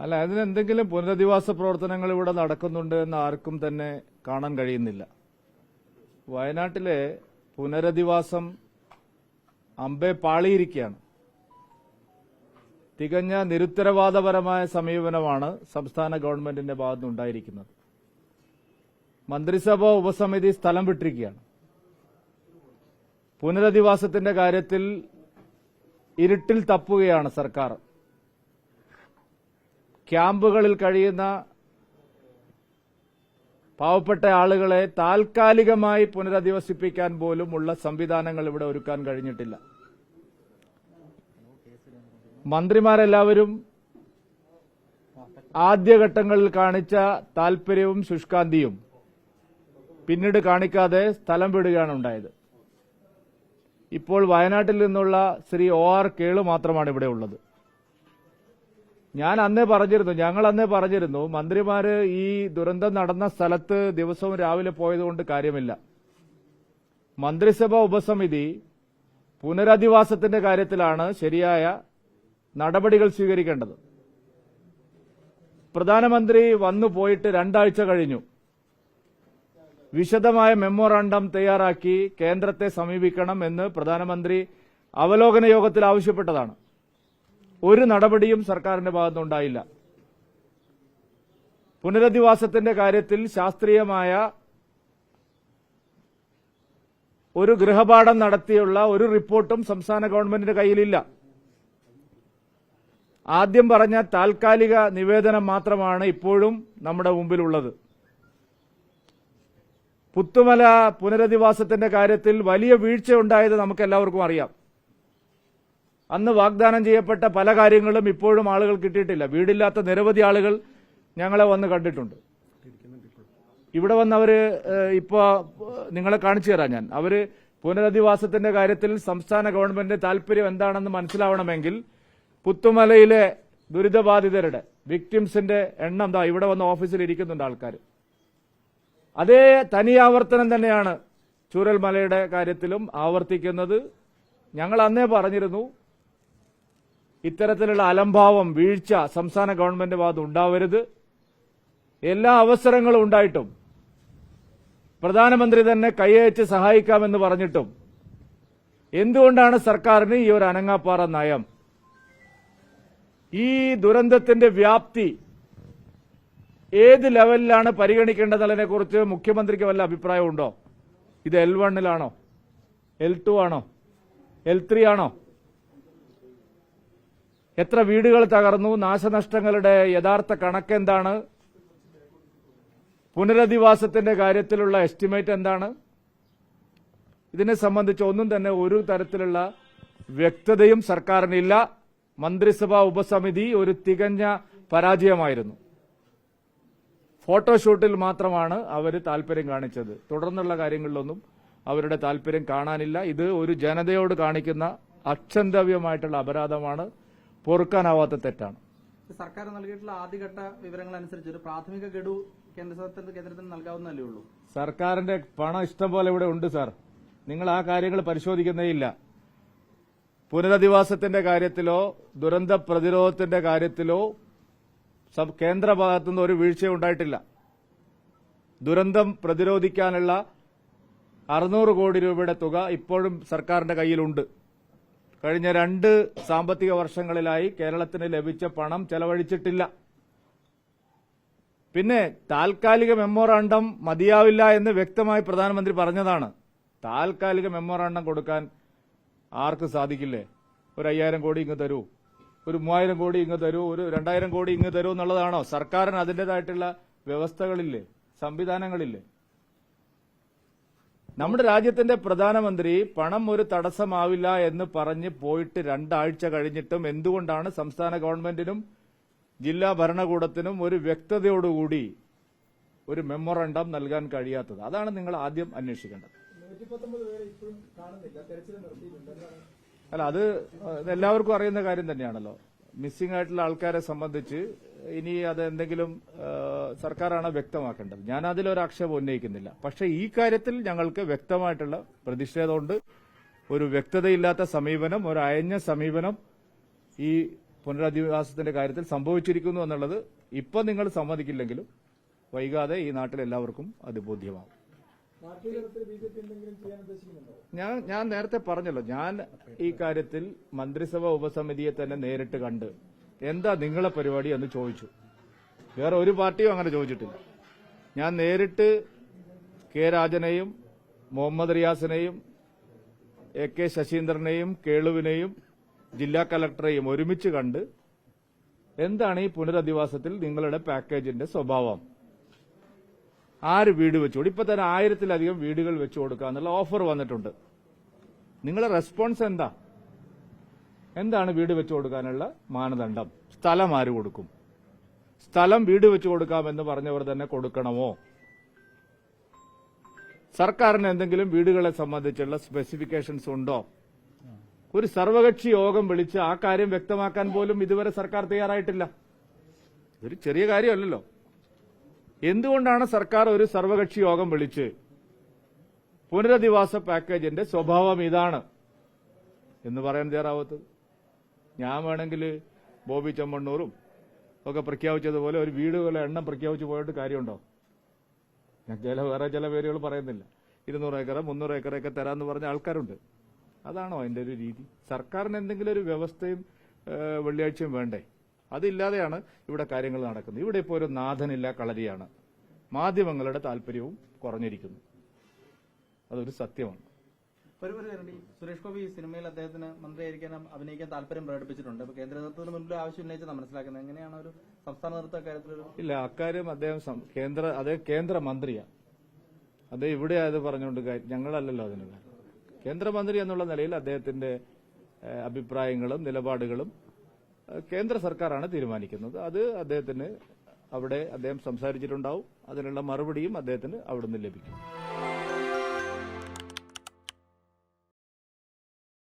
അല്ല, അതിനെന്തെങ്കിലും പുനരധിവാസ പ്രവർത്തനങ്ങൾ ഇവിടെ നടക്കുന്നുണ്ട് എന്ന് ആർക്കും തന്നെ കാണാൻ കഴിയുന്നില്ല. വയനാട്ടിലെ പുനരധിവാസം അമ്പെ പാളിയിരിക്കുകയാണ്. തികഞ്ഞ നിരുത്തരവാദപരമായ സമീപനമാണ് സംസ്ഥാന ഗവൺമെന്റിന്റെ ഭാഗത്തുനിന്നുണ്ടായിരിക്കുന്നത്. മന്ത്രിസഭാ ഉപസമിതി സ്ഥലം വിട്ടിരിക്കുകയാണ്. പുനരധിവാസത്തിന്റെ കാര്യത്തിൽ ഇരുട്ടിൽ തപ്പുകയാണ് സർക്കാർ. ക്യാമ്പുകളിൽ കഴിയുന്ന പാവപ്പെട്ട ആളുകളെ താൽക്കാലികമായി പുനരധിവസിപ്പിക്കാൻ പോലുമുള്ള സംവിധാനങ്ങൾ ഇവിടെ ഒരുക്കാൻ കഴിഞ്ഞിട്ടില്ല. മന്ത്രിമാരെല്ലാവരും ആദ്യഘട്ടങ്ങളിൽ കാണിച്ച താൽപര്യവും ശുഷ്കാന്തിയും പിന്നീട് കാണിക്കാതെ സ്ഥലം വിടുകയാണ് ഉണ്ടായത്. ഇപ്പോൾ വയനാട്ടിൽ നിന്നുള്ള ശ്രീ OR കേളു മാത്രമാണ് ഇവിടെ ഉള്ളത്. ഞങ്ങൾ അന്നേ പറഞ്ഞിരുന്നു മന്ത്രിമാര് ഈ ദുരന്തം നടന്ന സ്ഥലത്ത് ദിവസവും രാവിലെ പോയതുകൊണ്ട് കാര്യമില്ല. മന്ത്രിസഭാ ഉപസമിതി പുനരധിവാസത്തിന്റെ കാര്യത്തിലാണ് ശരിയായ നടപടികൾ സ്വീകരിക്കേണ്ടത്. പ്രധാനമന്ത്രി വന്നു പോയിട്ട് 2 ആഴ്ച കഴിഞ്ഞു. വിശദമായ മെമ്മോറാണ്ടം തയ്യാറാക്കി കേന്ദ്രത്തെ സമീപിക്കണം എന്ന് പ്രധാനമന്ത്രി അവലോകന യോഗത്തിൽ ആവശ്യപ്പെട്ടതാണ്. ഒരു നടപടിയും സർക്കാരിന്റെ ഭാഗത്തുനിന്നുണ്ടായില്ല. പുനരധിവാസത്തിന്റെ കാര്യത്തിൽ ശാസ്ത്രീയമായ ഒരു ഗൃഹപാഠം നടത്തിയുള്ള ഒരു റിപ്പോർട്ടും സംസ്ഥാന ഗവൺമെന്റിന്റെ കയ്യിലില്ല. ആദ്യം പറഞ്ഞ താൽക്കാലിക നിവേദനം മാത്രമാണ് ഇപ്പോഴും നമ്മുടെ മുമ്പിലുള്ളത്. പുത്തുമല പുനരധിവാസത്തിന്റെ കാര്യത്തിൽ വലിയ വീഴ്ചയുണ്ടായത് നമുക്കെല്ലാവർക്കും അറിയാം. അന്ന് വാഗ്ദാനം ചെയ്യപ്പെട്ട പല കാര്യങ്ങളും ഇപ്പോഴും ആളുകൾ കിട്ടിയിട്ടില്ല. വീടില്ലാത്ത നിരവധി ആളുകൾ ഞങ്ങളെ വന്ന് കണ്ടിട്ടുണ്ട്. ഇവിടെ വന്നവര് ഇപ്പോ നിങ്ങളെ കാണിച്ചു തരാം ഞാൻ. അവര് പുനരധിവാസത്തിന്റെ കാര്യത്തിൽ സംസ്ഥാന ഗവൺമെന്റിന്റെ താൽപര്യം എന്താണെന്ന് മനസ്സിലാവണമെങ്കിൽ പുത്തുമലയിലെ ദുരിതബാധിതരുടെ വിക്ടിംസിന്റെ എണ്ണം ഇവിടെ വന്ന് ഓഫീസിൽ ഇരിക്കുന്നുണ്ട് ആൾക്കാർ. അതേ തനിയാവർത്തനം തന്നെയാണ് ചൂരൽമലയുടെ കാര്യത്തിലും ആവർത്തിക്കുന്നത്. ഞങ്ങൾ അന്നേ പറഞ്ഞിരുന്നു ഇത്തരത്തിലുള്ള അലംഭാവം, വീഴ്ച സംസ്ഥാന ഗവൺമെന്റ് ഭാഗത്ത് ഉണ്ടാവരുത്. എല്ലാ അവസരങ്ങളും ഉണ്ടായിട്ടും പ്രധാനമന്ത്രി തന്നെ കൈയച്ച് സഹായിക്കാമെന്ന് പറഞ്ഞിട്ടും എന്തുകൊണ്ടാണ് സർക്കാരിന് ഈ ഒരു അനങ്ങാപ്പാറ നയം? ഈ ദുരന്തത്തിന്റെ വ്യാപ്തി ഏത് ലെവലിലാണ് പരിഗണിക്കേണ്ടതിനെ കുറിച്ച് മുഖ്യമന്ത്രിക്ക് വല്ല അഭിപ്രായമുണ്ടോ? ഇത് L1 L2 ആണോ L3 ആണോ? എത്ര വീടുകൾ തകർന്നു? നാശനഷ്ടങ്ങളുടെ യഥാർത്ഥ കണക്കെന്താണ്? പുനരധിവാസത്തിന്റെ കാര്യത്തിലുള്ള എസ്റ്റിമേറ്റ് എന്താണ്? ഇതിനെ സംബന്ധിച്ച് ഒന്നും തന്നെ ഒരു തരത്തിലുള്ള വ്യക്തതയും സർക്കാരിനില്ല. മന്ത്രിസഭാ ഉപസമിതി ഒരു തികഞ്ഞ പരാജയമായിരുന്നു. ഫോട്ടോഷൂട്ടിൽ മാത്രമാണ് അവർ താൽപര്യം കാണിച്ചത്. തുടർന്നുള്ള കാര്യങ്ങളിലൊന്നും അവരുടെ താൽപര്യം കാണാനില്ല. ഇത് ഒരു ജനതയോട് കാണിക്കുന്ന അക്ഷന്തവ്യമായിട്ടുള്ള അപരാധമാണ്, പൊറുക്കാനാവാത്ത തെറ്റാണ്. സർക്കാർ നൽകിയിട്ടുള്ള ആദ്യഘട്ട വിവരങ്ങൾ അനുസരിച്ച് ഒരു പ്രാഥമിക ഗഡു കേന്ദ്രത്തിന് നൽകാവുന്നതല്ലേ ഉള്ളൂ. സർക്കാരിന്റെ പണം ഇഷ്ടം പോലെ ഇവിടെ ഉണ്ട് സാർ. നിങ്ങൾ ആ കാര്യങ്ങൾ പരിശോധിക്കുന്നേയില്ല. പുനരധിവാസത്തിന്റെ കാര്യത്തിലോ ദുരന്ത പ്രതിരോധത്തിന്റെ കാര്യത്തിലോ കേന്ദ്ര ഭാഗത്തുനിന്ന് ഒരു വീഴ്ചയും ഉണ്ടായിട്ടില്ല. ദുരന്തം പ്രതിരോധിക്കാനുള്ള 600 കോടി രൂപയുടെ തുക ഇപ്പോഴും സർക്കാരിന്റെ കയ്യിലുണ്ട്. കഴിഞ്ഞ 2 സാമ്പത്തിക വർഷങ്ങളിലായി കേരളത്തിന് ലഭിച്ച പണം ചെലവഴിച്ചിട്ടില്ല. പിന്നെ താൽക്കാലിക മെമ്മോറാണ്ടം മതിയാവില്ല എന്ന് വ്യക്തമായി പ്രധാനമന്ത്രി പറഞ്ഞതാണ്. താൽക്കാലിക മെമ്മോറാണ്ടം കൊടുക്കാൻ ആർക്ക് സാധിക്കില്ലേ? ഒരു 5000 കോടി ഇങ്ങ് തരൂ, ഒരു 3000 കോടി ഇങ്ങ് തരൂ, ഒരു 2000 കോടി ഇങ്ങ് തരൂ എന്നുള്ളതാണോ? സർക്കാരിന് അതിന്റേതായിട്ടുള്ള വ്യവസ്ഥകളില്ലേ, സംവിധാനങ്ങളില്ലേ? നമ്മുടെ രാജ്യത്തിന്റെ പ്രധാനമന്ത്രി പണം ഒരു തടസ്സമാവില്ല എന്ന് പറഞ്ഞ് പോയിട്ട് 2 ആഴ്ച കഴിഞ്ഞിട്ടും എന്തുകൊണ്ടാണ് സംസ്ഥാന ഗവൺമെന്റിനും ജില്ലാ ഭരണകൂടത്തിനും ഒരു വ്യക്തതയോടുകൂടി ഒരു മെമ്മോറാണ്ടം നൽകാൻ കഴിയാത്തത്? അതാണ് നിങ്ങൾ ആദ്യം അന്വേഷിക്കേണ്ടത്. അല്ല, അത് എല്ലാവർക്കും അറിയുന്ന കാര്യം തന്നെയാണല്ലോ. മിസ്സിംഗ് ആയിട്ടുള്ള ആൾക്കാരെ സംബന്ധിച്ച് ഇനി അത് എന്തെങ്കിലും സർക്കാരാണ് വ്യക്തമാക്കേണ്ടത്. ഞാൻ അതിലൊരു ആക്ഷേപം ഉന്നയിക്കുന്നില്ല. പക്ഷേ ഈ കാര്യത്തിൽ ഞങ്ങൾക്ക് വ്യക്തമായിട്ടുള്ള പ്രതിഷേധമുണ്ട്. ഒരു വ്യക്തതയില്ലാത്ത സമീപനം, ഒരു അയഞ്ഞ സമീപനം ഈ പുനരധിവാസത്തിന്റെ കാര്യത്തിൽ സംഭവിച്ചിരിക്കുന്നു എന്നുള്ളത് ഇപ്പം നിങ്ങൾ സമ്മതിക്കില്ലെങ്കിലും വൈകാതെ ഈ നാട്ടിൽ എല്ലാവർക്കും അത് ബോധ്യമാവും. ഞാൻ നേരത്തെ പറഞ്ഞല്ലോ, ഞാൻ ഈ കാര്യത്തിൽ മന്ത്രിസഭാ ഉപസമിതിയെ തന്നെ നേരിട്ട് കണ്ട് എന്താ നിങ്ങളെ പരിപാടി എന്ന് ചോദിച്ചു. വേറെ ഒരു പാർട്ടിയും അങ്ങനെ ചോദിച്ചിട്ടില്ല. ഞാൻ നേരിട്ട് കെ രാജനെയും മുഹമ്മദ് റിയാസിനെയും AK ശശീന്ദ്രനെയും കേളുവിനെയും ജില്ലാ കലക്ടറെയും ഒരുമിച്ച് കണ്ട് എന്താണ് ഈ പുനരധിവാസത്തിൽ നിങ്ങളുടെ പാക്കേജിന്റെ സ്വഭാവം, ആര് വീട് വെച്ചുകൊടുക്കും, ഇപ്പൊ തന്നെ 1000-ലധികം വീടുകൾ വെച്ചു കൊടുക്കാന്നുള്ള ഓഫർ വന്നിട്ടുണ്ട്. നിങ്ങളുടെ റെസ്പോൺസ് എന്താണ് വീട് വെച്ചു കൊടുക്കാനുള്ള മാനദണ്ഡം? സ്ഥലം ആര് കൊടുക്കും? സ്ഥലം വീട് വെച്ചു കൊടുക്കാമെന്ന് പറഞ്ഞവർ തന്നെ കൊടുക്കണമോ? സർക്കാരിന് എന്തെങ്കിലും വീടുകളെ സംബന്ധിച്ചുള്ള സ്പെസിഫിക്കേഷൻസ് ഉണ്ടോ? ഒരു സർവകക്ഷി യോഗം വിളിച്ച് ആ കാര്യം വ്യക്തമാക്കാൻ പോലും ഇതുവരെ സർക്കാർ തയ്യാറായിട്ടില്ല. ഇതൊരു ചെറിയ കാര്യമല്ലല്ലോ. എന്തുകൊണ്ടാണ് സർക്കാർ ഒരു സർവകക്ഷി യോഗം വിളിച്ച് പുനരധിവാസ പാക്കേജിന്റെ സ്വഭാവം ഇതാണ് എന്ന് പറയാൻ തയ്യാറാവാത്തത്? ഞാൻ വേണമെങ്കിൽ ബോബി ചെമ്മണ്ണൂറും ഒക്കെ പ്രഖ്യാപിച്ചതുപോലെ ഒരു വീടുകളുടെ എണ്ണം പ്രഖ്യാപിച്ചു പോയിട്ട് കാര്യമുണ്ടോ? വേറെ ചില പേരുകൾ പറയുന്നില്ല. 200 ഏക്കർ 300 ഏക്കറൊക്കെ തരാമെന്ന് പറഞ്ഞ ആൾക്കാരുണ്ട്. അതാണോ അതിന്റെ ഒരു രീതി? സർക്കാരിന് എന്തെങ്കിലും ഒരു വ്യവസ്ഥയും വെള്ളിയാഴ്ചയും വേണ്ടേ? അതില്ലാതെയാണ് ഇവിടെ കാര്യങ്ങൾ നടക്കുന്നത്. ഇവിടെ ഇപ്പോൾ ഒരു നാഥനില്ല, കളരിയാണ്. മാധ്യമങ്ങളുടെ താല്പര്യവും കുറഞ്ഞിരിക്കുന്നു. അതൊരു സത്യമാണ്. സുരേഷ് ഗോപി സിനിമയിൽ അദ്ദേഹത്തിന് മന്ത്രിയായിരിക്കാൻ അഭിനയിക്കാൻ താല്പര്യം പ്രകടിപ്പിച്ചിട്ടുണ്ട്. അപ്പൊ കേന്ദ്ര നേതൃത്വത്തിന് മുൻപിൽ ആവശ്യം ഉന്നയിച്ചാണ് മനസ്സിലാക്കുന്നത്. എങ്ങനെയാണ് ഒരു സംസ്ഥാന നേതൃത്വ കാര്യത്തിൽ? ഇല്ല, അക്കാര്യം അദ്ദേഹം കേന്ദ്രമന്ത്രിയാണ്. അദ്ദേഹം ഇവിടെ അത് പറഞ്ഞുകൊണ്ട് ഞങ്ങളല്ലല്ലോ അതിന് കാരണം. കേന്ദ്രമന്ത്രി എന്നുള്ള നിലയിൽ അദ്ദേഹത്തിന്റെ അഭിപ്രായങ്ങളും നിലപാടുകളും കേന്ദ്ര സർക്കാരാണ് തീരുമാനിക്കുന്നത്. അത് അദ്ദേഹത്തിന് അവിടെ അദ്ദേഹം സംസാരിച്ചിട്ടുണ്ടാവും. അതിനുള്ള മറുപടിയും അദ്ദേഹത്തിന് അവിടുന്ന് ലഭിക്കും.